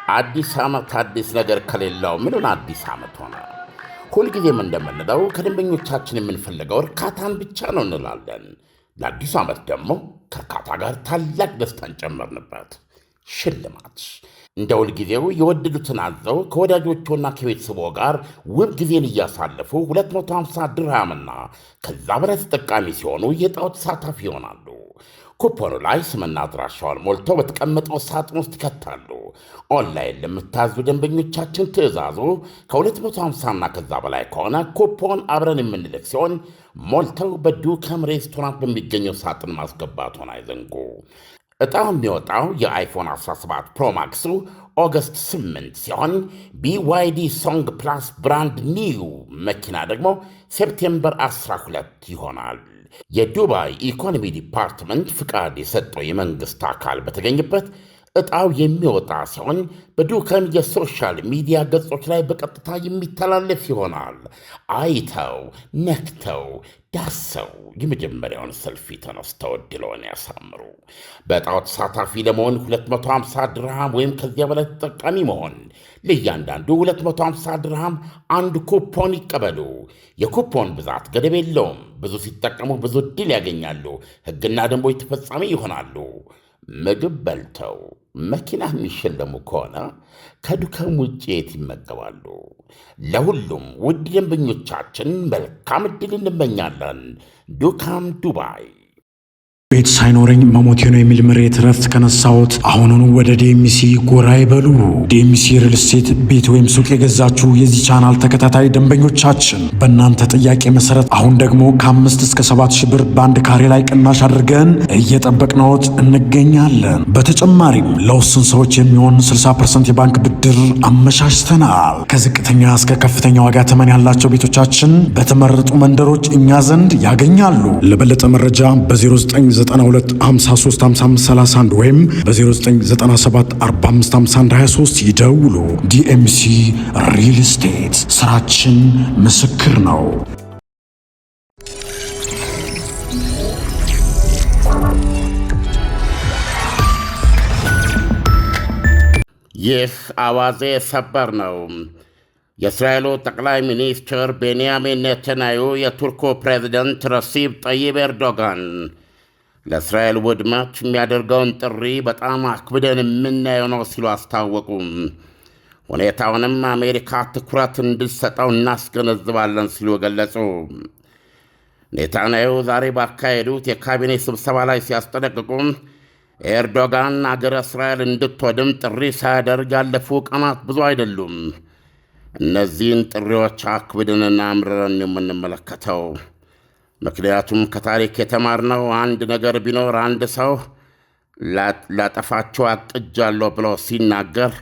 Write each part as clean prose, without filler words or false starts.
አዲስ ዓመት አዲስ ነገር ከሌለው ምኑን አዲስ ዓመት ሆነ? ሁልጊዜም እንደምንለው ከደንበኞቻችን የምንፈልገው እርካታን ብቻ ነው እንላለን። ለአዲሱ ዓመት ደግሞ ከእርካታ ጋር ታላቅ ደስታን ጨመርንበት። ሽልማት እንደ ሁልጊዜው የወደዱትን አዘው ከወዳጆቹና ከቤተሰቦ ጋር ውብ ጊዜን እያሳለፉ 250 ድርሃምና ከዛ በላይ ተጠቃሚ ሲሆኑ የዕጣው ተሳታፊ ይሆናሉ። ኩፖኑ ላይ ስምና አድራሻውን ሞልተው በተቀመጠው ሳጥን ውስጥ ይከታሉ። ኦንላይን ለምታዙ ደንበኞቻችን ትዕዛዙ ከ250ና ከዛ በላይ ከሆነ ኩፖን አብረን የምንልክ ሲሆን ሞልተው በዱከም ሬስቶራንት በሚገኘው ሳጥን ማስገባቱን አይዘንጉ። ዕጣው የሚወጣው የአይፎን 17 ፕሮማክሱ ኦገስት 8 ሲሆን BYD ሶንግ ፕላስ ብራንድ ኒው መኪና ደግሞ ሴፕቴምበር 12 ይሆናል። የዱባይ ኢኮኖሚ ዲፓርትመንት ፍቃድ የሰጠው የመንግሥት አካል በተገኘበት ዕጣው የሚወጣ ሲሆን በዱከም የሶሻል ሚዲያ ገጾች ላይ በቀጥታ የሚተላለፍ ይሆናል። አይተው ነክተው ዳሰው የመጀመሪያውን ሰልፊ ተነስተው ዕድልዎን ያሳምሩ። በዕጣው ተሳታፊ ለመሆን 250 ድርሃም ወይም ከዚያ በላይ ተጠቃሚ መሆን፣ ለእያንዳንዱ 250 ድርሃም አንድ ኩፖን ይቀበሉ። የኩፖን ብዛት ገደብ የለውም። ብዙ ሲጠቀሙ ብዙ ዕድል ያገኛሉ። ሕግና ደንቦች ተፈጻሚ ይሆናሉ። ምግብ በልተው መኪና የሚሸለሙ ከሆነ ከዱከም ውጭ የት ይመገባሉ? ለሁሉም ውድ ደንበኞቻችን መልካም ዕድል እንመኛለን። ዱካም ዱባይ። ቤት ሳይኖረኝ መሞቴ ነው የሚል ምሬት ረፍት ከነሳዎት አሁኑኑ ወደ ዲኤምሲ ጎራ ይበሉ። ዲኤምሲ ሪል ስቴት ቤት ወይም ሱቅ የገዛችሁ የዚህ ቻናል ተከታታይ ደንበኞቻችን በእናንተ ጥያቄ መሰረት አሁን ደግሞ ከ5 እስከ 7 ሺህ ብር በአንድ ካሬ ላይ ቅናሽ አድርገን እየጠበቅነዎት እንገኛለን። በተጨማሪም ለውስን ሰዎች የሚሆን 60% የባንክ ብድር አመቻችተናል። ከዝቅተኛ እስከ ከፍተኛ ዋጋ ተመን ያላቸው ቤቶቻችን በተመረጡ መንደሮች እኛ ዘንድ ያገኛሉ። ለበለጠ መረጃ በ0992535531 ወይም በ0997455123 ይደውሉ። ዲኤምሲ ሪል ስቴት ስራችን ምስክር ነው። ይህ አዋዜ ሰበር ነው። የእስራኤሉ ጠቅላይ ሚኒስትር ቤንያሚን ኔታንያሁ የቱርኩ ፕሬዚደንት ረሲብ ጠይብ ኤርዶጋን ለእስራኤል ውድመት የሚያደርገውን ጥሪ በጣም አክብደን የምናየው ነው ሲሉ አስታወቁ። ሁኔታውንም አሜሪካ ትኩረት እንድትሰጠው እናስገነዝባለን ሲሉ ገለጹ። ኔታንያሁ ዛሬ ባካሄዱት የካቢኔ ስብሰባ ላይ ሲያስጠነቅቁ ኤርዶጋን አገረ እስራኤል እንድትወድም ጥሪ ሳያደርግ ያለፉ ቀናት ብዙ አይደሉም። እነዚህን ጥሪዎች አክብደንና አምርረን የምንመለከተው ምክንያቱም ከታሪክ የተማርነው አንድ ነገር ቢኖር አንድ ሰው ላጠፋቸው አቅጃለሁ ብሎ ሲናገር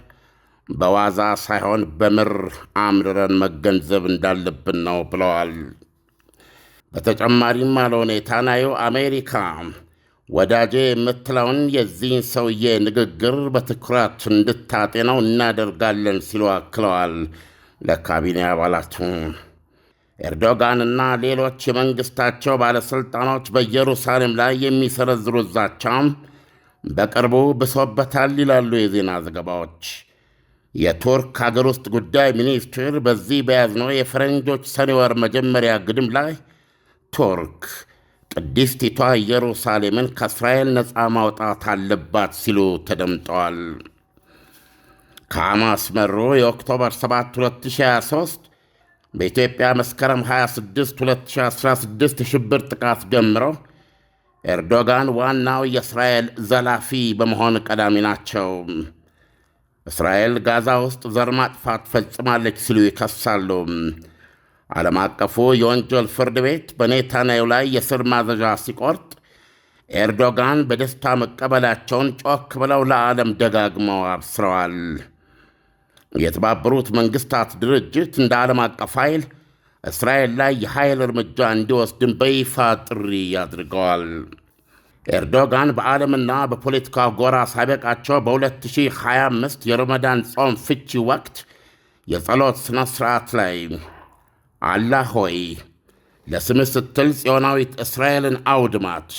በዋዛ ሳይሆን በምር አምርረን መገንዘብ እንዳለብን ነው ብለዋል። በተጨማሪም አለው ኔታንያሁ አሜሪካ ወዳጄ የምትለውን የዚህን ሰውዬ ንግግር በትኩረት እንድታጤነው እናደርጋለን ሲሉ አክለዋል። ለካቢኔ አባላቱ ኤርዶጋንና ሌሎች የመንግሥታቸው ባለሥልጣኖች በኢየሩሳሌም ላይ የሚሰነዝሩት ዛቻም በቅርቡ ብሶበታል ይላሉ የዜና ዘገባዎች። የቱርክ አገር ውስጥ ጉዳይ ሚኒስትር በዚህ በያዝነው የፈረንጆች ሰኔ ወር መጀመሪያ ግድም ላይ ቱርክ ቅድስቲቷ ኢየሩሳሌምን ከእስራኤል ነፃ ማውጣት አለባት ሲሉ ተደምጠዋል። ከሐማስ መሩ የኦክቶበር 7 2023 በኢትዮጵያ መስከረም 26 2016 የሽብር ጥቃት ጀምሮ ኤርዶጋን ዋናው የእስራኤል ዘላፊ በመሆን ቀዳሚ ናቸው። እስራኤል ጋዛ ውስጥ ዘር ማጥፋት ፈጽማለች ሲሉ ይከሳሉ። ዓለም አቀፉ የወንጀል ፍርድ ቤት በኔታንያሁ ላይ የስር ማዘዣ ሲቆርጥ ኤርዶጋን በደስታ መቀበላቸውን ጮክ ብለው ለዓለም ደጋግመው አብስረዋል። የተባበሩት መንግሥታት ድርጅት እንደ ዓለም አቀፍ ኃይል እስራኤል ላይ የኃይል እርምጃ እንዲወስድን በይፋ ጥሪ አድርገዋል። ኤርዶጋን በዓለምና በፖለቲካ ጎራ ሳይበቃቸው በ2025 የረመዳን ጾም ፍቺ ወቅት የጸሎት ሥነ ሥርዓት ላይ አላህ ሆይ ለስምህ ስትል ጽዮናዊት እስራኤልን አውድማት፣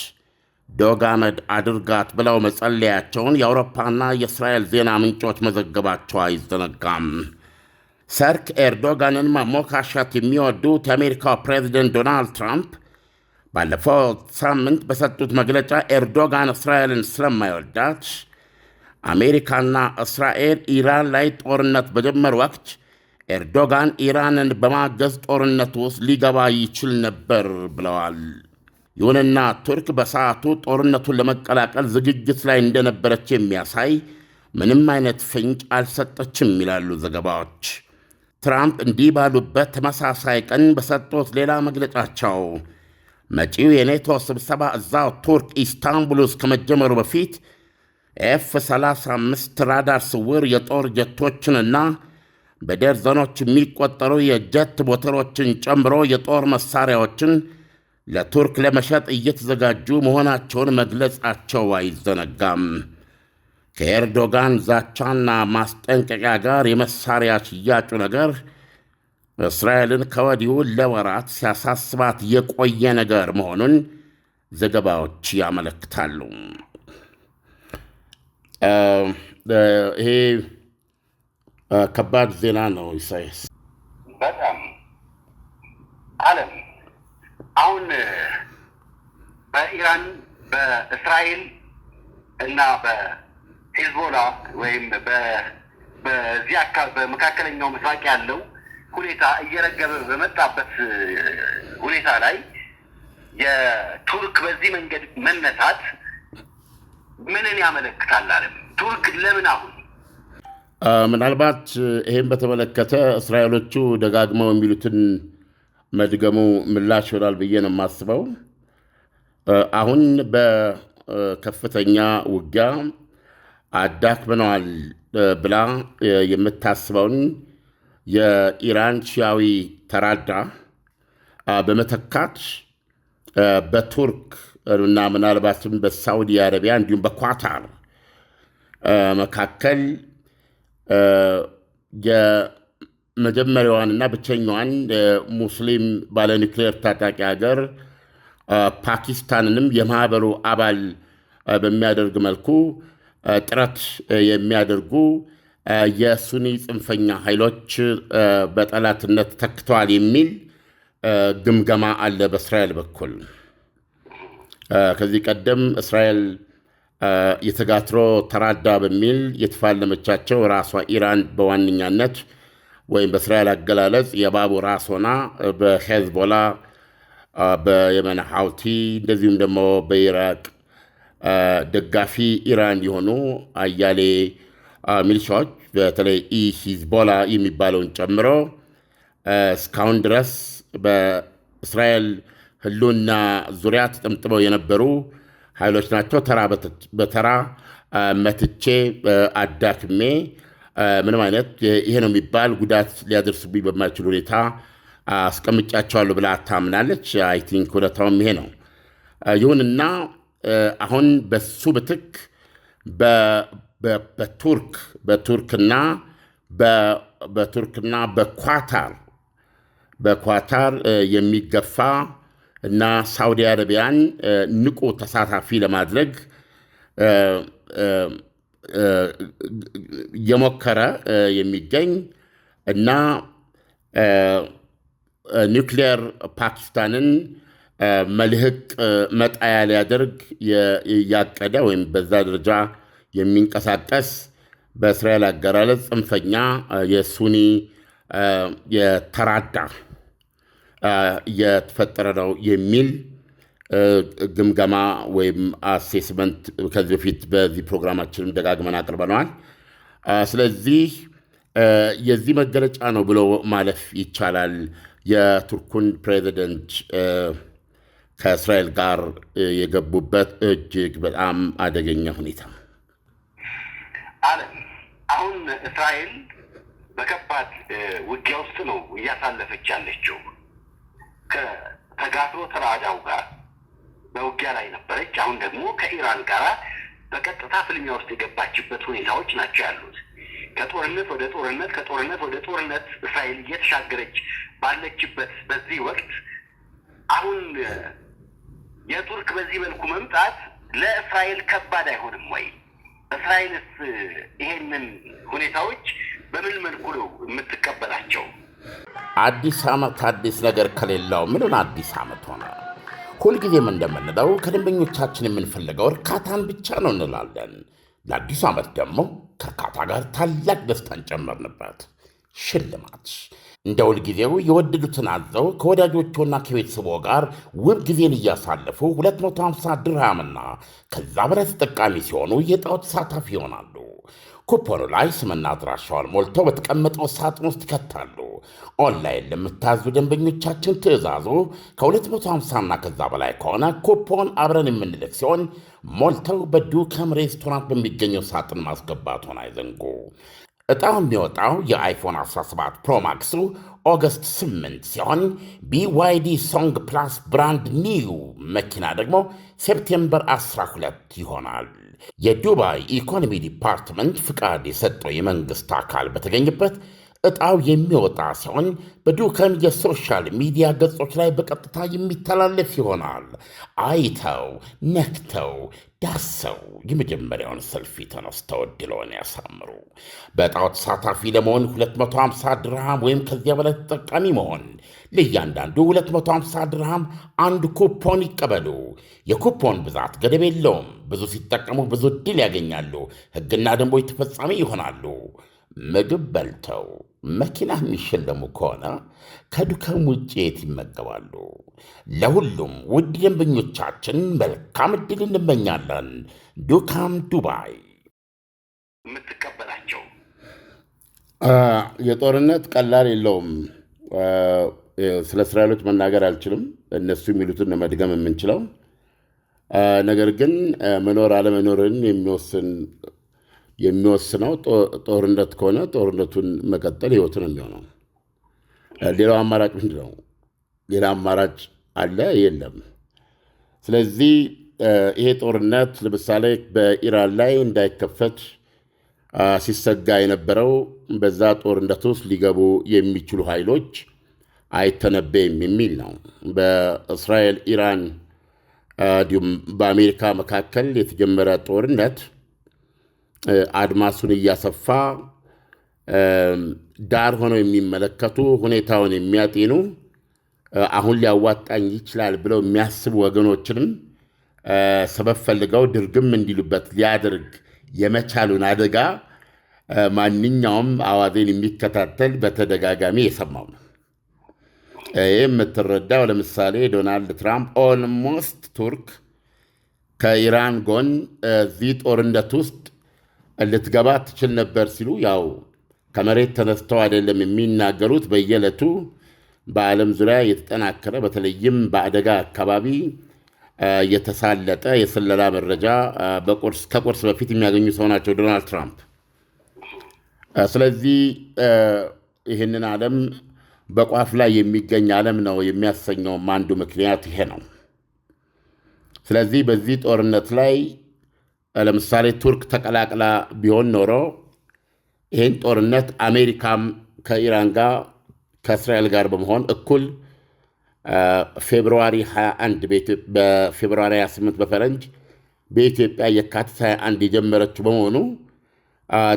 ዶግ አመድ አድርጋት ብለው መጸለያቸውን የአውሮፓና የእስራኤል ዜና ምንጮች መዘገባቸው አይዘነጋም። ሰርክ ኤርዶጋንን ማሞካሸት የሚወዱት የአሜሪካው ፕሬዚደንት ዶናልድ ትራምፕ ባለፈው ሳምንት በሰጡት መግለጫ ኤርዶጋን እስራኤልን ስለማይወዳት አሜሪካና እስራኤል ኢራን ላይ ጦርነት በጀመሩ ወቅት ኤርዶጋን ኢራንን በማገዝ ጦርነት ውስጥ ሊገባ ይችል ነበር ብለዋል። ይሁንና ቱርክ በሰዓቱ ጦርነቱን ለመቀላቀል ዝግጅት ላይ እንደነበረች የሚያሳይ ምንም አይነት ፍንጭ አልሰጠችም ይላሉ ዘገባዎች። ትራምፕ እንዲህ ባሉበት ተመሳሳይ ቀን በሰጡት ሌላ መግለጫቸው መጪው የኔቶ ስብሰባ እዛው ቱርክ ኢስታንቡል ውስጥ ከመጀመሩ በፊት ኤፍ-35 ራዳር ስውር የጦር ጀቶችንና በደርዘኖች የሚቆጠሩ የጀት ሞተሮችን ጨምሮ የጦር መሣሪያዎችን ለቱርክ ለመሸጥ እየተዘጋጁ መሆናቸውን መግለጻቸው አይዘነጋም። ከኤርዶጋን ዛቻና ማስጠንቀቂያ ጋር የመሣሪያ ሽያጩ ነገር እስራኤልን ከወዲሁ ለወራት ሲያሳስባት የቆየ ነገር መሆኑን ዘገባዎች ያመለክታሉ። ይሄ ከባድ ዜና ነው። ኢሳያስ በጣም ዓለም አሁን በኢራን በእስራኤል እና በሂዝቦላ ወይም በዚህ አካባቢ በመካከለኛው ምስራቅ ያለው ሁኔታ እየረገበ በመጣበት ሁኔታ ላይ የቱርክ በዚህ መንገድ መነሳት ምንን ያመለክታል? ዓለም ቱርክ ለምን አሁን ምናልባት ይህም በተመለከተ እስራኤሎቹ ደጋግመው የሚሉትን መድገሙ ምላሽ ይሆናል ብዬ ነው የማስበው። አሁን በከፍተኛ ውጊያ አዳክመነዋል ብላ የምታስበውን የኢራን ሺያዊ ተራዳ በመተካት በቱርክ እና ምናልባትም በሳውዲ አረቢያ እንዲሁም በኳታር መካከል የመጀመሪያዋንና ብቸኛዋን ሙስሊም ባለኒውክሌር ታጣቂ ሀገር ፓኪስታንንም የማኅበሩ አባል በሚያደርግ መልኩ ጥረት የሚያደርጉ የሱኒ ጽንፈኛ ኃይሎች በጠላትነት ተክተዋል የሚል ግምገማ አለ በእስራኤል በኩል። ከዚህ ቀደም እስራኤል የተጋትሮ ተራዳ በሚል የተፋለመቻቸው ራሷ ኢራን በዋነኛነት ወይም በእስራኤል አገላለጽ የባቡ ራስ ሆና በሄዝቦላ፣ በየመን ሐውቲ እንደዚሁም ደግሞ በኢራቅ ደጋፊ ኢራን የሆኑ አያሌ ሚሊሻዎች በተለይ ሂዝቦላ የሚባለውን ጨምሮ እስካሁን ድረስ በእስራኤል ሕልውና ዙሪያ ተጠምጥመው የነበሩ ኃይሎች ናቸው። ተራ በተራ መትቼ አዳክሜ ምንም አይነት ይሄ ነው የሚባል ጉዳት ሊያደርሱብኝ በማይችል ሁኔታ አስቀምጫቸዋለሁ ብላ ታምናለች። አይ ቲንክ እውነታውም ይሄ ነው። ይሁንና አሁን በሱ ምትክ በቱርክና በኳታር የሚገፋ እና ሳውዲ አረቢያን ንቁ ተሳታፊ ለማድረግ እየሞከረ የሚገኝ እና ኒውክሊየር ፓኪስታንን መልህቅ መጣያ ሊያደርግ ያቀደ ወይም በዛ ደረጃ የሚንቀሳቀስ በእስራኤል አገላለጽ ጽንፈኛ የሱኒ የተራዳ እየተፈጠረ ነው የሚል ግምገማ ወይም አሴስመንት ከዚህ በፊት በዚህ ፕሮግራማችንም ደጋግመን አቅርበነዋል። ስለዚህ የዚህ መገለጫ ነው ብሎ ማለፍ ይቻላል የቱርኩን ፕሬዚደንት ከእስራኤል ጋር የገቡበት እጅግ በጣም አደገኛ ሁኔታ። ዓለም አሁን እስራኤል በከባድ ውጊያ ውስጥ ነው እያሳለፈች ያለችው። ከተጋትሮ ተራዳው ጋር በውጊያ ላይ ነበረች። አሁን ደግሞ ከኢራን ጋር በቀጥታ ፍልሚያ ውስጥ የገባችበት ሁኔታዎች ናቸው ያሉት። ከጦርነት ወደ ጦርነት ከጦርነት ወደ ጦርነት እስራኤል እየተሻገረች ባለችበት በዚህ ወቅት አሁን የቱርክ በዚህ መልኩ መምጣት ለእስራኤል ከባድ አይሆንም ወይ? እስራኤልስ ይሄንን ሁኔታዎች በምን መልኩ ነው የምትቀበላቸው? አዲስ ዓመት አዲስ ነገር ከሌለው ምኑን አዲስ ዓመት ሆነ? ሁልጊዜም እንደምንለው ከደንበኞቻችን የምንፈልገው እርካታን ብቻ ነው እንላለን። ለአዲሱ ዓመት ደግሞ ከእርካታ ጋር ታላቅ ደስታን ጨመርንበት። ሽልማት እንደ ሁልጊዜው የወደዱትን አዘው ከወዳጆቹና ከቤተሰቦ ጋር ውብ ጊዜን እያሳለፉ 250 ድርሃምና ከዛ በላይ ተጠቃሚ ሲሆኑ የዕጣው ተሳታፊ ይሆናሉ። ኩፖኑ ላይ ስምና አድራሻውን ሞልተው በተቀመጠው ሳጥን ውስጥ ይከታሉ። ኦንላይን ለምታዙ ደንበኞቻችን ትዕዛዙ ከ250ና ከዛ በላይ ከሆነ ኩፖን አብረን የምንልክ ሲሆን ሞልተው በዱከም ሬስቶራንት በሚገኘው ሳጥን ማስገባቱን አይዘንጉ። ዕጣው የሚወጣው የአይፎን 17 ፕሮማክሱ ኦገስት 8 ሲሆን BYD ሶንግ ፕላስ ብራንድ ኒው መኪና ደግሞ ሴፕቴምበር 12 ይሆናል። የዱባይ ኢኮኖሚ ዲፓርትመንት ፍቃድ የሰጠው የመንግሥት አካል በተገኘበት ዕጣው የሚወጣ ሲሆን በዱከም የሶሻል ሚዲያ ገጾች ላይ በቀጥታ የሚተላለፍ ይሆናል። አይተው ነክተው ዳሰው የመጀመሪያውን ሰልፊ ተነስተው ዕድልዎን ያሳምሩ። በዕጣው ተሳታፊ ለመሆን 250 ድርሃም ወይም ከዚያ በላይ ተጠቃሚ መሆን፣ ለእያንዳንዱ 250 ድርሃም አንድ ኩፖን ይቀበሉ። የኩፖን ብዛት ገደብ የለውም። ብዙ ሲጠቀሙ ብዙ ዕድል ያገኛሉ። ሕግና ደንቦች ተፈጻሚ ይሆናሉ። ምግብ በልተው መኪና የሚሸለሙ ከሆነ ከዱከም ውጭ የት ይመገባሉ? ለሁሉም ውድ ደንበኞቻችን መልካም ዕድል እንመኛለን። ዱካም ዱባይ። የምትቀበላቸው የጦርነት ቀላል የለውም። ስለ እስራኤሎች መናገር አልችልም። እነሱ የሚሉትን መድገም የምንችለው ነገር ግን መኖር አለመኖርን የሚወስነው ጦርነት ከሆነ ጦርነቱን መቀጠል ሕይወት ነው የሚሆነው። ሌላው አማራጭ ምንድን ነው? ሌላ አማራጭ አለ? የለም። ስለዚህ ይሄ ጦርነት ለምሳሌ በኢራን ላይ እንዳይከፈት ሲሰጋ የነበረው በዛ ጦርነት ውስጥ ሊገቡ የሚችሉ ኃይሎች አይተነበይም የሚል ነው። በእስራኤል ኢራን እንዲሁም በአሜሪካ መካከል የተጀመረ ጦርነት አድማሱን እያሰፋ ዳር ሆነው የሚመለከቱ ሁኔታውን የሚያጤኑ አሁን ሊያዋጣኝ ይችላል ብለው የሚያስቡ ወገኖችንም ሰበብ ፈልገው ድርግም እንዲሉበት ሊያደርግ የመቻሉን አደጋ ማንኛውም አዋዜን የሚከታተል በተደጋጋሚ የሰማው ነው። ይህ የምትረዳው ለምሳሌ ዶናልድ ትራምፕ ኦልሞስት ቱርክ ከኢራን ጎን እዚህ ጦርነት ውስጥ ልትገባ ትችል ነበር ሲሉ ያው ከመሬት ተነስተው አይደለም የሚናገሩት። በየዕለቱ በዓለም ዙሪያ የተጠናከረ በተለይም በአደጋ አካባቢ የተሳለጠ የስለላ መረጃ ከቁርስ በፊት የሚያገኙ ሰው ናቸው ዶናልድ ትራምፕ። ስለዚህ ይህንን ዓለም በቋፍ ላይ የሚገኝ ዓለም ነው የሚያሰኘውም አንዱ ምክንያት ይሄ ነው። ስለዚህ በዚህ ጦርነት ላይ ለምሳሌ ቱርክ ተቀላቅላ ቢሆን ኖሮ ይህን ጦርነት አሜሪካም ከኢራን ጋር ከእስራኤል ጋር በመሆን እኩል ፌብርዋሪ 21 በፌብርዋሪ 28 በፈረንጅ በኢትዮጵያ የካቲት 21 የጀመረችው በመሆኑ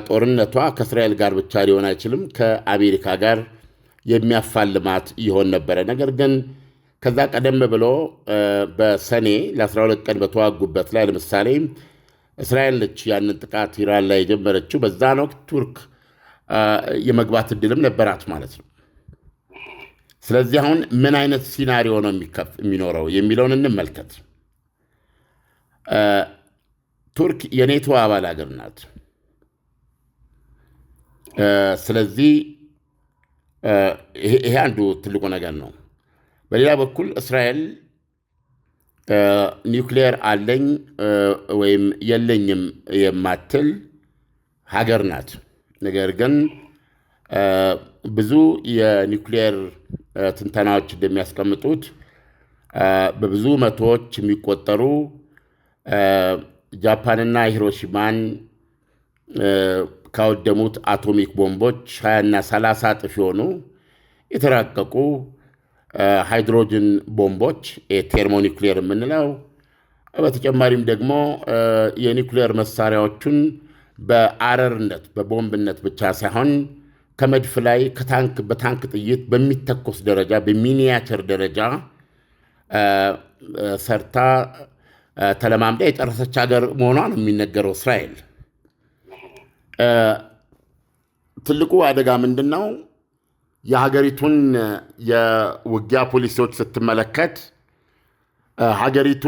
ጦርነቷ ከእስራኤል ጋር ብቻ ሊሆን አይችልም፣ ከአሜሪካ ጋር የሚያፋልማት ይሆን ነበረ። ነገር ግን ከዛ ቀደም ብሎ በሰኔ ለ12 ቀን በተዋጉበት ላይ ለምሳሌ እስራኤል ነች ያንን ጥቃት ኢራን ላይ የጀመረችው። በዛን ወቅት ቱርክ የመግባት ዕድልም ነበራት ማለት ነው። ስለዚህ አሁን ምን አይነት ሲናሪዮ ነው የሚኖረው የሚለውን እንመልከት። ቱርክ የኔቶ አባል ሀገር ናት። ስለዚህ ይሄ አንዱ ትልቁ ነገር ነው። በሌላ በኩል እስራኤል ኒውክሊየር አለኝ ወይም የለኝም የማትል ሀገር ናት። ነገር ግን ብዙ የኒውክሊየር ትንተናዎች እንደሚያስቀምጡት በብዙ መቶዎች የሚቆጠሩ ጃፓንና ሂሮሺማን ካወደሙት አቶሚክ ቦምቦች 20ና 30 እጥፍ የሆኑ የተራቀቁ ሃይድሮጅን ቦምቦች ቴርሞኒክሌር የምንለው በተጨማሪም ደግሞ የኒውክሌር መሳሪያዎቹን በአረርነት በቦምብነት ብቻ ሳይሆን ከመድፍ ላይ በታንክ ጥይት በሚተኮስ ደረጃ በሚኒያቸር ደረጃ ሰርታ ተለማምዳ የጨረሰች ሀገር መሆኗ ነው የሚነገረው እስራኤል። ትልቁ አደጋ ምንድን ነው? የሀገሪቱን የውጊያ ፖሊሲዎች ስትመለከት ሀገሪቱ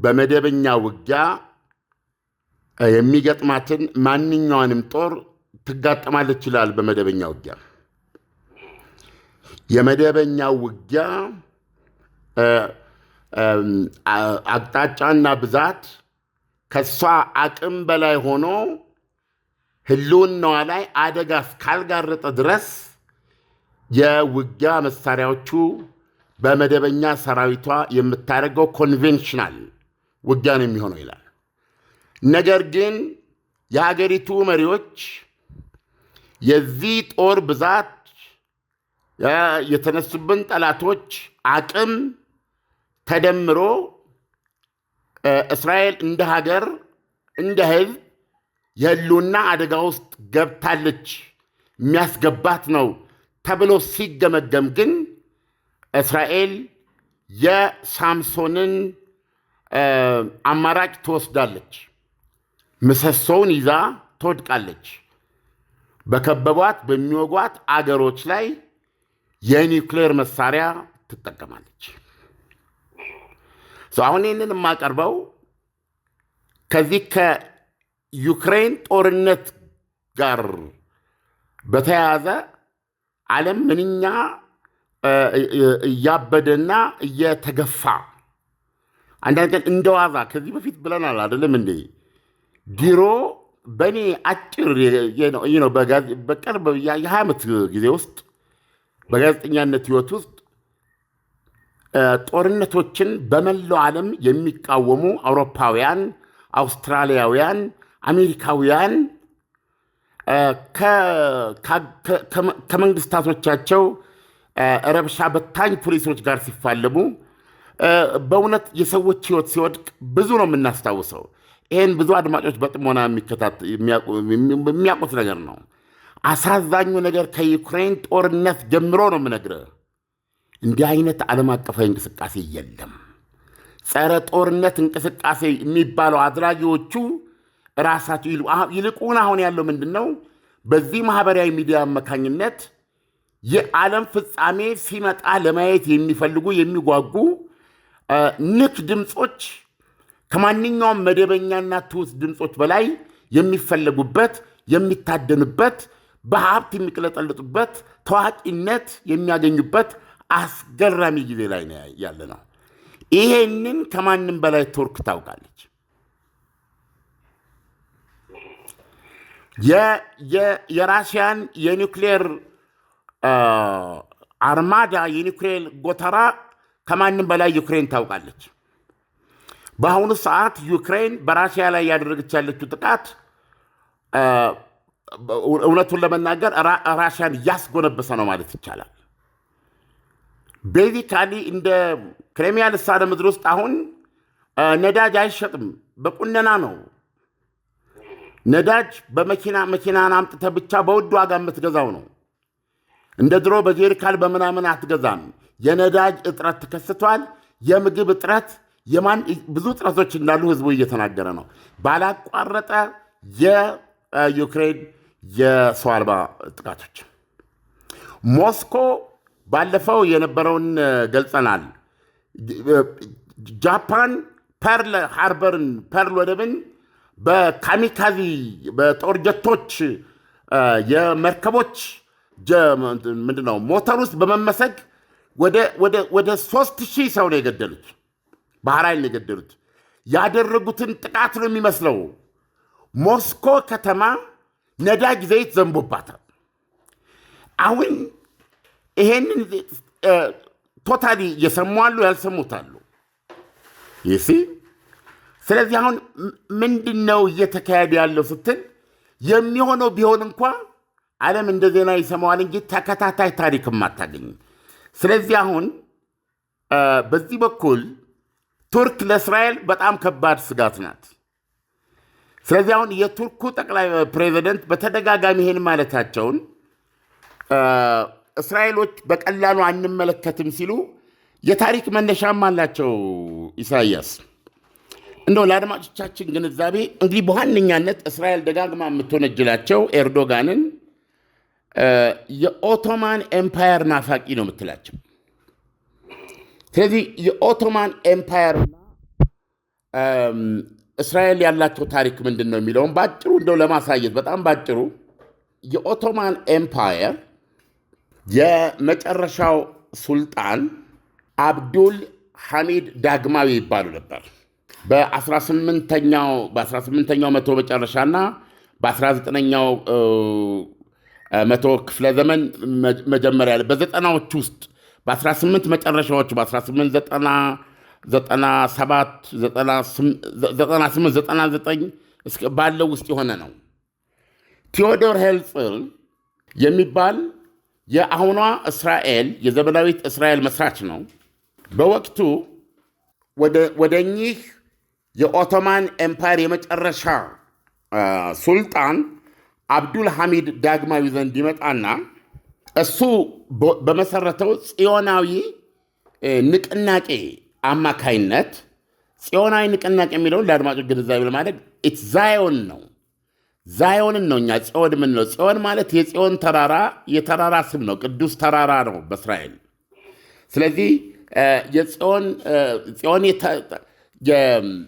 በመደበኛ ውጊያ የሚገጥማትን ማንኛውንም ጦር ትጋጠማለች ይላል። በመደበኛ ውጊያ የመደበኛ ውጊያ አቅጣጫና ብዛት ከሷ አቅም በላይ ሆኖ ህልውናዋ ላይ አደጋ እስካልጋረጠ ድረስ የውጊያ መሳሪያዎቹ በመደበኛ ሰራዊቷ የምታደርገው ኮንቬንሽናል ውጊያ ነው የሚሆነው ይላል። ነገር ግን የሀገሪቱ መሪዎች የዚህ ጦር ብዛት የተነሱብን ጠላቶች አቅም ተደምሮ እስራኤል እንደ ሀገር እንደ ህዝብ የህልውና አደጋ ውስጥ ገብታለች የሚያስገባት ነው ተብሎ ሲገመገም ግን እስራኤል የሳምሶንን አማራጭ ትወስዳለች። ምሰሶውን ይዛ ትወድቃለች። በከበቧት በሚወጓት አገሮች ላይ የኒውክሌር መሳሪያ ትጠቀማለች። አሁን ይህንን የማቀርበው ከዚህ ከዩክሬን ጦርነት ጋር በተያያዘ ዓለም ምንኛ እያበደና እየተገፋ አንዳንድ ቀን እንደዋዛ ከዚህ በፊት ብለናል አይደለም እንዴ? ድሮ በእኔ አጭር በቅርብ የ20 ዓመት ጊዜ ውስጥ በጋዜጠኛነት ህይወት ውስጥ ጦርነቶችን በመላው ዓለም የሚቃወሙ አውሮፓውያን፣ አውስትራሊያውያን፣ አሜሪካውያን ከመንግስታቶቻቸው ረብሻ በታኝ ፖሊሶች ጋር ሲፋለሙ በእውነት የሰዎች ህይወት ሲወድቅ ብዙ ነው የምናስታውሰው። ይህን ብዙ አድማጮች በጥሞና የሚያውቁት ነገር ነው። አሳዛኙ ነገር ከዩክሬን ጦርነት ጀምሮ ነው የምነግርህ። እንዲህ አይነት ዓለም አቀፋዊ እንቅስቃሴ የለም። ጸረ ጦርነት እንቅስቃሴ የሚባለው አድራጊዎቹ ራሳቸው ይልቁን አሁን ያለው ምንድን ነው? በዚህ ማህበራዊ ሚዲያ አማካኝነት የዓለም ፍጻሜ ሲመጣ ለማየት የሚፈልጉ የሚጓጉ ንክ ድምፆች ከማንኛውም መደበኛና ትውስ ድምፆች በላይ የሚፈለጉበት የሚታደኑበት በሀብት የሚቅለጠልጡበት ታዋቂነት የሚያገኙበት አስገራሚ ጊዜ ላይ ያለ ነው። ይሄንን ከማንም በላይ ቱርክ ታውቃለች። የራሽያን የኒውክሌር አርማዳ የኒውክሌር ጎተራ ከማንም በላይ ዩክሬን ታውቃለች። በአሁኑ ሰዓት ዩክሬን በራሽያ ላይ ያደረገች ያለችው ጥቃት እውነቱን ለመናገር ራሽያን እያስጎነበሰ ነው ማለት ይቻላል። ቤዚካሊ እንደ ክሬሚያ ልሳነ ምድር ውስጥ አሁን ነዳጅ አይሸጥም፣ በቁነና ነው። ነዳጅ መኪናን አምጥተህ ብቻ በውድ ዋጋ የምትገዛው ነው። እንደ ድሮ በጄሪካል በምናምን አትገዛም። የነዳጅ እጥረት ተከስቷል። የምግብ እጥረት፣ ብዙ እጥረቶች እንዳሉ ህዝቡ እየተናገረ ነው። ባላቋረጠ የዩክሬን የሰው አልባ ጥቃቶች ሞስኮ ባለፈው የነበረውን ገልጸናል። ጃፓን ፐርል ሃርበርን ፐርል ወደብን በካሚካዚ በጦር ጀቶች የመርከቦች ምንድነው ሞተር ውስጥ በመመሰግ ወደ 3000 ሰው ነው የገደሉት። ባህር ኃይል ነው የገደሉት። ያደረጉትን ጥቃት ነው የሚመስለው። ሞስኮ ከተማ ነዳጅ ዘይት ዘንቦባታል። አሁን ይሄንን ቶታሊ የሰሟሉ ያልሰሙታሉ። ይሲ ስለዚህ አሁን ምንድነው እየተካሄደ ያለው ስትል የሚሆነው ቢሆን እንኳ ዓለም እንደ ዜና ይሰማዋል እንጂ ተከታታይ ታሪክም አታገኝም። ስለዚህ አሁን በዚህ በኩል ቱርክ ለእስራኤል በጣም ከባድ ስጋት ናት። ስለዚህ አሁን የቱርኩ ጠቅላይ ፕሬዚደንት በተደጋጋሚ ይሄን ማለታቸውን እስራኤሎች በቀላሉ አንመለከትም ሲሉ የታሪክ መነሻም አላቸው። ኢሳያስ እንደው ለአድማጮቻችን ግንዛቤ እንግዲህ በዋነኛነት እስራኤል ደጋግማ የምትወነጅላቸው ኤርዶጋንን የኦቶማን ኤምፓየር ናፋቂ ነው የምትላቸው። ስለዚህ የኦቶማን ኤምፓየርና እስራኤል ያላቸው ታሪክ ምንድን ነው የሚለውን ባጭሩ እንደው ለማሳየት በጣም ባጭሩ የኦቶማን ኤምፓየር የመጨረሻው ሱልጣን አብዱል ሐሚድ ዳግማዊ ይባሉ ነበር። በ18ኛው መቶ መጨረሻና በ19ኛው መቶ ክፍለ ዘመን መጀመሪያ በዘጠናዎች ውስጥ በ18 መጨረሻዎች በ1897 ባለው ውስጥ የሆነ ነው። ቴዎዶር ሄርጽል የሚባል የአሁኗ እስራኤል የዘመናዊት እስራኤል መስራች ነው። በወቅቱ ወደ እኚህ የኦቶማን ኤምፓየር የመጨረሻ ሱልጣን አብዱል ሐሚድ ዳግማዊ ዘንድ ይመጣና እሱ በመሰረተው ጽዮናዊ ንቅናቄ አማካይነት ጽዮናዊ ንቅናቄ የሚለውን ለአድማጮች ግንዛቤ ለማድረግ ዛዮን ነው። ዛዮንን ነው እኛ ጽዮን የምንለው። ጽዮን ማለት የጽዮን ተራራ የተራራ ስም ነው። ቅዱስ ተራራ ነው በእስራኤል። ስለዚህ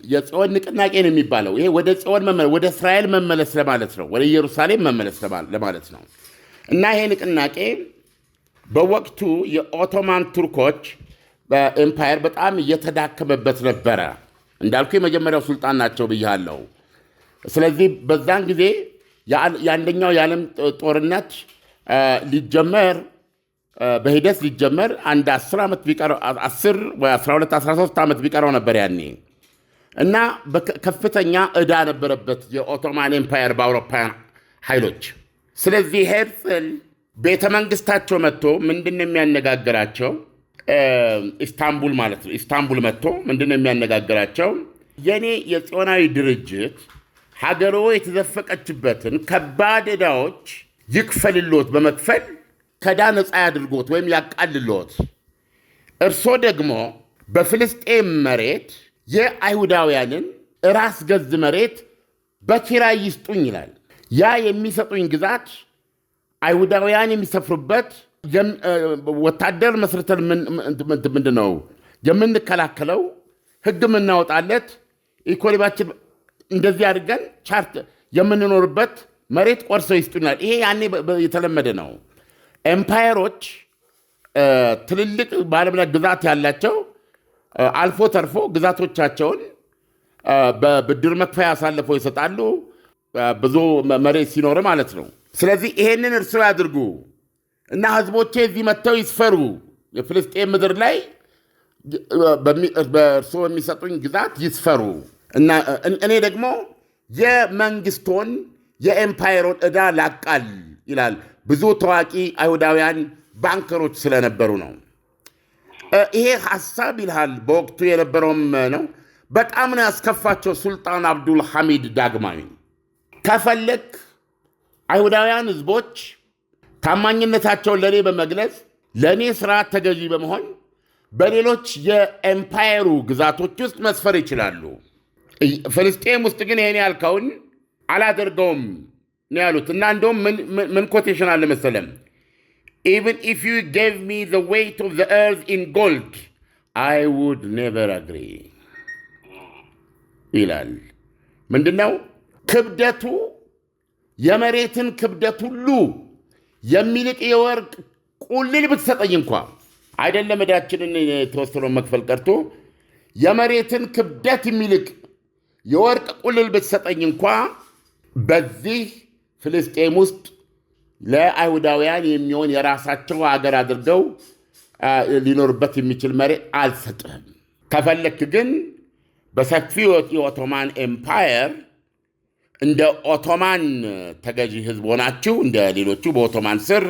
የጽዮን ንቅናቄ ነው የሚባለው። ይሄ ወደ ጽዮን ወደ እስራኤል መመለስ ለማለት ነው። ወደ ኢየሩሳሌም መመለስ ለማለት ነው። እና ይሄ ንቅናቄ በወቅቱ የኦቶማን ቱርኮች በኤምፓየር በጣም እየተዳከመበት ነበረ። እንዳልኩ የመጀመሪያው ሱልጣን ናቸው ብያለሁ። ስለዚህ በዛን ጊዜ የአንደኛው የዓለም ጦርነት በሂደት ሊጀመር አንድ 10 ዓመት ቢቀረው 10 ወይ 12 13 ዓመት ቢቀረው ነበር ያኔ። እና ከፍተኛ ዕዳ ነበረበት የኦቶማን ኤምፓየር በአውሮፓውያን ኃይሎች። ስለዚህ ሄርጽል ቤተ መንግስታቸው መጥቶ ምንድን የሚያነጋግራቸው ኢስታንቡል ማለት ነው። ኢስታንቡል መጥቶ ምንድን የሚያነጋግራቸው የኔ የጽዮናዊ ድርጅት ሀገሮ የተዘፈቀችበትን ከባድ ዕዳዎች ይክፈልሎት፣ በመክፈል ከዕዳ ነፃ ያድርጎት ወይም ያቃልሎት። እርሶ ደግሞ በፍልስጤም መሬት የአይሁዳውያንን ራስ ገዝ መሬት በኪራይ ይስጡኝ ይላል። ያ የሚሰጡኝ ግዛት አይሁዳውያን የሚሰፍሩበት ወታደር መስርተን ምንድን ነው የምንከላከለው፣ ህግ የምናወጣለት፣ ኢኮኖሚያችን እንደዚህ አድርገን ቻርት የምንኖርበት መሬት ቆርሰው ይስጡናል። ይሄ ያኔ የተለመደ ነው። ኤምፓየሮች ትልልቅ በዓለም ላይ ግዛት ያላቸው አልፎ ተርፎ ግዛቶቻቸውን በብድር መክፈያ አሳልፈው ይሰጣሉ፣ ብዙ መሬት ሲኖር ማለት ነው። ስለዚህ ይሄንን እርስዎ ያድርጉ እና ህዝቦቼ እዚህ መጥተው ይስፈሩ፣ የፍልስጤም ምድር ላይ በእርስዎ የሚሰጡኝ ግዛት ይስፈሩ እና እኔ ደግሞ የመንግስቶን የኤምፓየሮን ዕዳ ላቃል ይላል። ብዙ ታዋቂ አይሁዳውያን ባንከሮች ስለነበሩ ነው። ይሄ ሐሳብ ይልሃል በወቅቱ የነበረውም ነው። በጣም ነው ያስከፋቸው ሱልጣን አብዱል ሐሚድ ዳግማዊ። ከፈለክ አይሁዳውያን ህዝቦች ታማኝነታቸውን ለእኔ በመግለጽ ለእኔ ስርዓት ተገዢ በመሆን በሌሎች የኤምፓየሩ ግዛቶች ውስጥ መስፈር ይችላሉ። ፍልስጤም ውስጥ ግን ይሄን ያልከውን አላደርገውም ነው ያሉት። እና እንደውም ምን ኮቴሽን አለ መሰለም፣ even if you gave me the weight of the earth in gold I would never agree ይላል። ምንድነው ክብደቱ? የመሬትን ክብደት ሁሉ የሚልቅ የወርቅ ቁልል ብትሰጠኝ እንኳ አይደለም ዕዳችንን የተወሰነውን መክፈል ቀርቶ የመሬትን ክብደት የሚልቅ የወርቅ ቁልል ብትሰጠኝ እንኳ በዚህ ፍልስጤም ውስጥ ለአይሁዳውያን የሚሆን የራሳቸው አገር አድርገው ሊኖርበት የሚችል መሬት አልሰጥህም። ከፈለክ ግን በሰፊው የኦቶማን ኤምፓየር እንደ ኦቶማን ተገዢ ህዝብ ሆናችሁ እንደ ሌሎቹ በኦቶማን ስር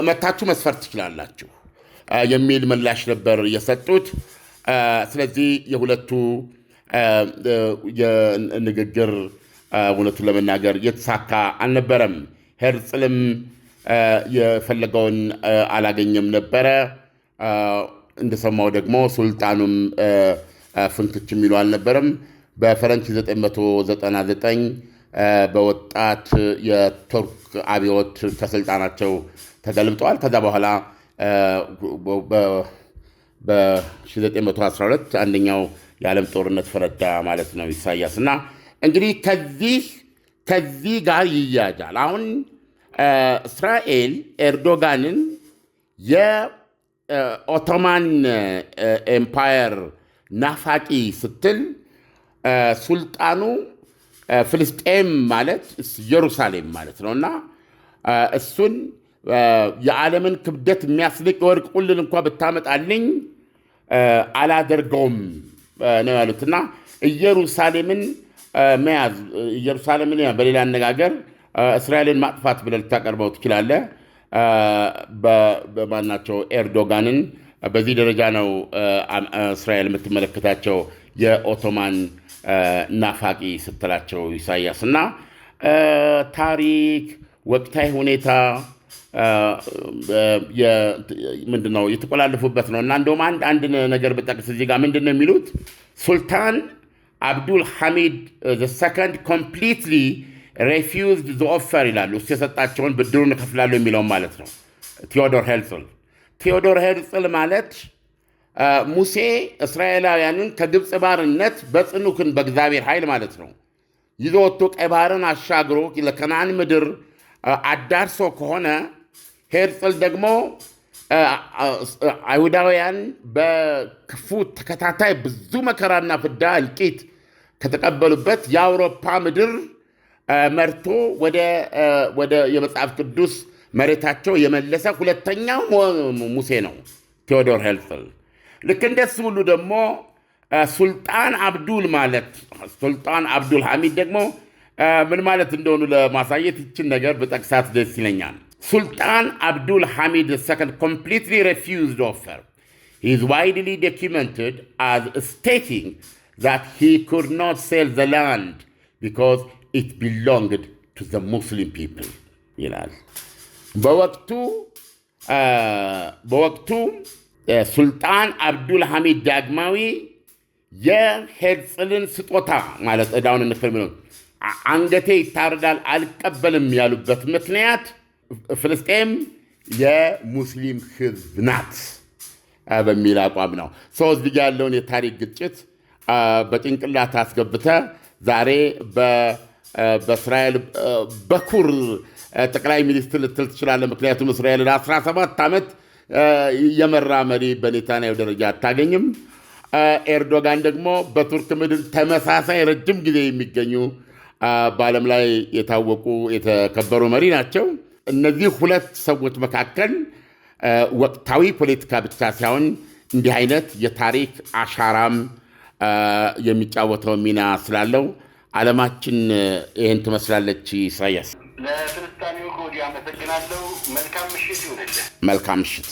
መታችሁ መስፈር ትችላላችሁ የሚል ምላሽ ነበር የሰጡት። ስለዚህ የሁለቱ የንግግር እውነቱን ለመናገር የተሳካ አልነበረም። ሄርጽልም የፈለገውን አላገኘም ነበረ። እንደሰማው ደግሞ ሱልጣኑም ፍንክች የሚሉ አልነበረም። በፈረንች 999 በወጣት የቱርክ አብዮት ከስልጣናቸው ተገልብጠዋል። ከዛ በኋላ በ1912 አንደኛው የዓለም ጦርነት ፈረዳ ማለት ነው ኢሳያስ። እና እንግዲህ ከዚህ ጋር ይያያዛል። አሁን እስራኤል ኤርዶጋንን የኦቶማን ኤምፓየር ናፋቂ ስትል ሱልጣኑ ፍልስጤም ማለት ኢየሩሳሌም ማለት ነው እና እሱን የዓለምን ክብደት የሚያስልቅ የወርቅ ቁልል እንኳ ብታመጣልኝ አላደርገውም ነው ያሉት። እና ኢየሩሳሌምን መያዝ ኢየሩሳሌምን በሌላ አነጋገር እስራኤልን ማጥፋት ብለህ ልታቀርበው ትችላለህ። በማናቸው ኤርዶጋንን በዚህ ደረጃ ነው እስራኤል የምትመለከታቸው የኦቶማን ናፋቂ ስትላቸው ኢሳያስ። እና ታሪክ፣ ወቅታዊ ሁኔታ ምንድነው የተቆላለፉበት ነው። እና እንደውም አንድ ነገር ብጠቅስ እዚህ ጋር ምንድነው የሚሉት ሱልጣን አብዱል ሐሚድ ሰከንድ ኮምፕሊትሊ ሬፊውዝድ ዘ ኦፈር ይላሉ። እሱ የሰጣቸውን ብድሩን እከፍላለሁ የሚለውን ማለት ነው። ቴዎዶር ሄርጽል ማለት ሙሴ እስራኤላውያንን ከግብፅ ባርነት በጽኑክን በእግዚአብሔር ኃይል ማለት ነው ይዞ ወጥቶ ቀይ ባህርን አሻግሮ ለከነዓን ምድር አዳርሶ ከሆነ ሄርጽል ደግሞ አይሁዳውያን በክፉ ተከታታይ ብዙ መከራና ፍዳ እልቂት ከተቀበሉበት የአውሮፓ ምድር መርቶ ወደ የመጽሐፍ ቅዱስ መሬታቸው የመለሰ ሁለተኛው ሙሴ ነው ቴዎዶር ሄርጽል። ልክ እንደሱ ሁሉ ደግሞ ሱልጣን አብዱል ሐሚድ ደግሞ ምን ማለት እንደሆኑ ለማሳየት ይችን ነገር በጠቅሳት ደስ ይለኛል። ሱልጣን አብዱል ሐሚድ II completely refused the offer. He is widely documented as stating that he could not sell the land because it belonged to the Muslim people ይላል። በወቅቱ ሱልጣን አብዱል ሐሚድ ዳግማዊ የሄርጽልን ስጦታ ማለት ዕዳውን እንክፈል ብለው አንገቴ ይታረዳል አልቀበልም ያሉበት ምክንያት ፍልስጤም የሙስሊም ሕዝብ ናት በሚል አቋም ነው። እዚህ ያለውን የታሪክ ግጭት በጭንቅላት አስገብተ ዛሬ በእስራኤል በኩር ጠቅላይ ሚኒስትር ልትል ትችላለህ። ምክንያቱም እስራኤልን 17 ዓመት የመራ መሪ በኔታንያሁ ደረጃ አታገኝም። ኤርዶጋን ደግሞ በቱርክ ምድር ተመሳሳይ ረጅም ጊዜ የሚገኙ በዓለም ላይ የታወቁ የተከበሩ መሪ ናቸው። እነዚህ ሁለት ሰዎች መካከል ወቅታዊ ፖለቲካ ብቻ ሳይሆን እንዲህ አይነት የታሪክ አሻራም የሚጫወተው ሚና ስላለው ዓለማችን ይህን ትመስላለች። ኢሳያስ፣ ለትንታኔው ከወዲህ አመሰግናለሁ። መልካም ምሽት ይሁንልህ። መልካም ምሽት።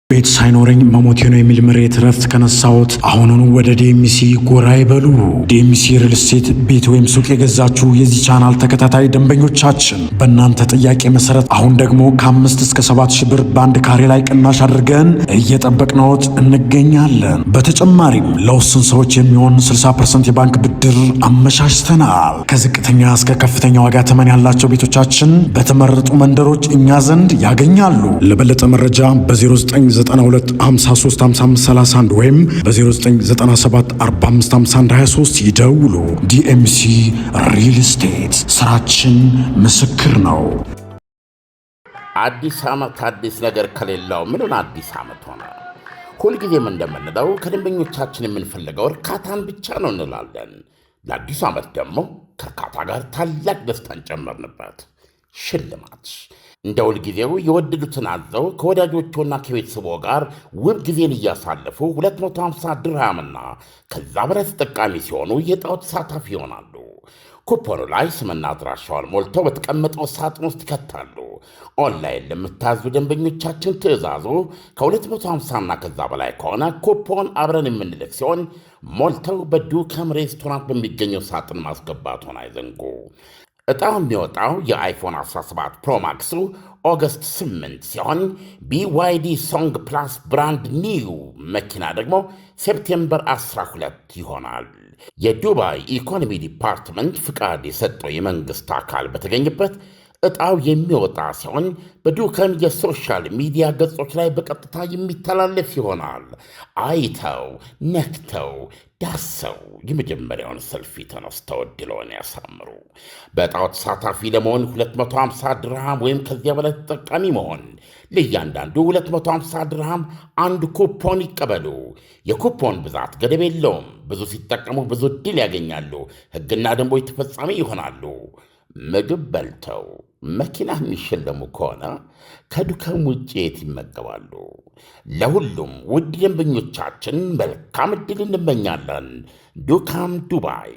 ቤት ሳይኖረኝ መሞቴ ነው የሚል ምሬት ረፍት ከነሳዎት አሁኑኑ ወደ ዲኤምሲ ጎራ ይበሉ። ዲኤምሲ ሪል ስቴት ቤት ወይም ሱቅ የገዛችሁ የዚህ ቻናል ተከታታይ ደንበኞቻችን በእናንተ ጥያቄ መሰረት አሁን ደግሞ ከ5 እስከ 7 ሺህ ብር በአንድ ካሬ ላይ ቅናሽ አድርገን እየጠበቅነዎት እንገኛለን። በተጨማሪም ለውስን ሰዎች የሚሆን 60% የባንክ ብድር አመቻችተናል። ከዝቅተኛ እስከ ከፍተኛ ዋጋ ተመን ያላቸው ቤቶቻችን በተመረጡ መንደሮች እኛ ዘንድ ያገኛሉ። ለበለጠ መረጃ በ0992535531 ወይም በ0997455123 ይደውሉ። ዲኤምሲ ሪል ስቴት ስራችን ምስክር ነው። አዲስ ዓመት አዲስ ነገር ከሌለው ምኑን አዲስ ዓመት ሆነ? ሁልጊዜም እንደምንለው ከደንበኞቻችን የምንፈልገው እርካታን ብቻ ነው እንላለን። ለአዲሱ ዓመት ደግሞ ከእርካታ ጋር ታላቅ ደስታን ጨመርንበት። ሽልማት እንደ ሁልጊዜው የወደዱትን አዘው ከወዳጆቹና ከቤተሰቦ ጋር ውብ ጊዜን እያሳለፉ 250 ድርሃምና ከዛ በላይ ተጠቃሚ ሲሆኑ የዕጣው ተሳታፊ ይሆናሉ። ኩፖኑ ላይ ስምና አድራሻውን ሞልተው በተቀመጠው ሳጥን ውስጥ ይከታሉ። ኦንላይን ለምታዙ ደንበኞቻችን ትዕዛዙ ከ250ና ከዛ በላይ ከሆነ ኩፖን አብረን የምንልክ ሲሆን ሞልተው በዱከም ሬስቶራንት በሚገኘው ሳጥን ማስገባቱን አይዘንጉ። ዕጣው የሚወጣው የአይፎን 17 ፕሮማክሱ ኦገስት 8 ሲሆን BYD ሶንግ ፕላስ ብራንድ ኒው መኪና ደግሞ ሴፕቴምበር 12 ይሆናል። የዱባይ ኢኮኖሚ ዲፓርትመንት ፍቃድ የሰጠው የመንግሥት አካል በተገኘበት ዕጣው የሚወጣ ሲሆን በዱከም የሶሻል ሚዲያ ገጾች ላይ በቀጥታ የሚተላለፍ ይሆናል። አይተው ነክተው ዳሰው የመጀመሪያውን ሰልፊ ተነስተው ዕድልዎን ያሳምሩ። በዕጣው ተሳታፊ ለመሆን 250 ድርሃም ወይም ከዚያ በላይ ተጠቃሚ መሆን፣ ለእያንዳንዱ 250 ድርሃም አንድ ኩፖን ይቀበሉ። የኩፖን ብዛት ገደብ የለውም። ብዙ ሲጠቀሙ ብዙ ዕድል ያገኛሉ። ሕግና ደንቦች ተፈጻሚ ይሆናሉ። ምግብ በልተው መኪና የሚሸለሙ ከሆነ ከዱከም ውጭ የት ይመገባሉ? ለሁሉም ውድ ደንበኞቻችን መልካም ዕድል እንመኛለን። ዱካም ዱባይ።